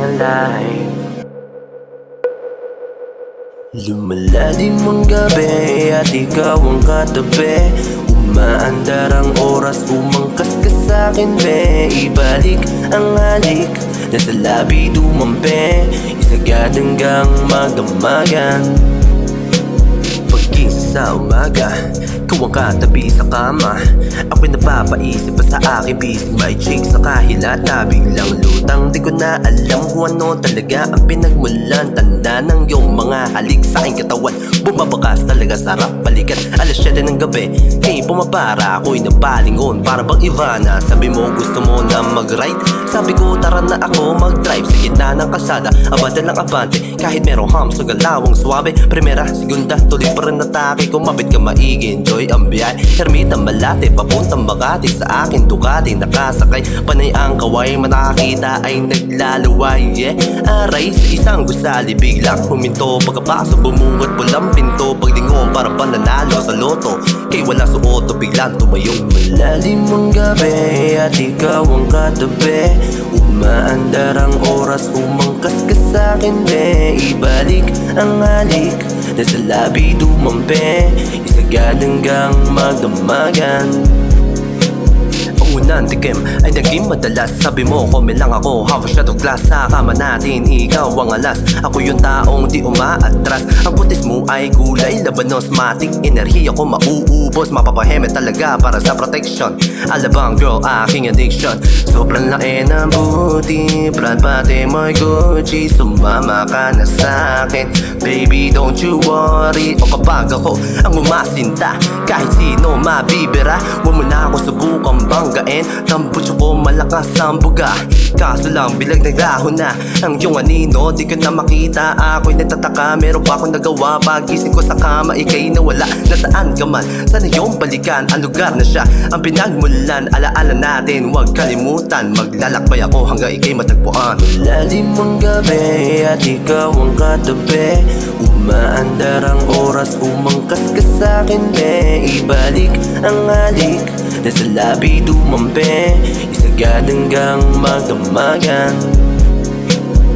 alive. Lumalalim ang gabi at ikaw ang katabi. Umaandar ang oras, umangkas ka sa'kin be. Ibalik ang halik na sa labi dumampi. Isagad hanggang magdamagan. Paggising sa umaga, ikaw ang katabi sa kama. Ako'y napapaisip pa sa aking bisig. May chick sa kahilata, biglang lutang. Di ko na alam kung ano talaga ang pinagmulan. Tanda ng iyong mga halik sa aking katawan. Bumabakas talaga, sarap balikan. Alas 7 ng gabi, hey pumapara. Ako'y napalingon, para bang Ivana. Sabi mo gusto mo na mag-ride. Sabi ko tara na ako mag-drive. Sa gitna ng kalsada, abante lang abante. Kahit merong hams o galawang suwabe. Primera, segunda, tuloy pa rin atake. Kumapit ka maigi, enjoy ang biyahe. Hermitang Malate, papuntang Makati. Sa akin Ducati, nakasakay. Panay ang kaway, manakakita ay naglaluway. Yeah, aray sa isang gusali. Biglang huminto, pagkapasok bumuhat pulang pinto. Paglingon para pananalo sa loto. Kay wala suoto, biglang tumayong malalim ang gabi at ikaw ang katabi. Umaandar ang oras, umangkas ka sa'kin be. Ibalik ang halik na sa labi dumampi. Isagad hanggang magdamagan. Unang tikim ay naging madalas. Sabi mo kome lang ako, half a shot of glass. Sa kama natin, ikaw ang alas. Ako yung taong di umaatras. Ang putis mo ay kulay labanos, matik. Enerhiya ko mauubos, mapapaheme talaga para sa protection. Alabang girl, aking addiction. Sobrang laki ng buti, brand pati mo'y Gucci. Sumama ka na sa'kin, baby don't you worry. O kapag ako ang umasinta, kahit sino mabibira. Huwag mo na ako subukang banggain. Tambutso ko malakas ang buga. Kaso lang bilag naglahon na ang iyong anino, di ko na makita. Ako'y nagtataka, meron pa akong nagawa. Pagising ko sa kama, ika'y nawala. Nasaan ka man, sana iyong balikan. Ang lugar na siya, ang pinagmulan. Alaala natin, huwag kalimutan. Maglalakbay ako hanggang ika'y matagpuan. Malalim ang gabi at ikaw ang katabi. Umaandar ang oras, umangkas ka sa'kin be. Ibalik ang halik na sa labi dumampi. Isagad hanggang magdamagan.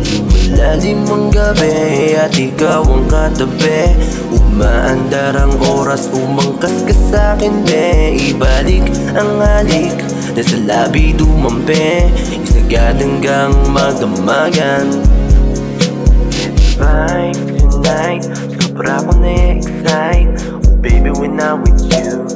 Lumalalim ang gabi at ikaw ang katabi. Umaandar ang oras, umangkas ka sa'kin be. Ibalik ang halik na sa labi dumampi. Isagad hanggang magdamagan. Vibe tonight, sobra ko na-excite. Oh baby, when I'm with you,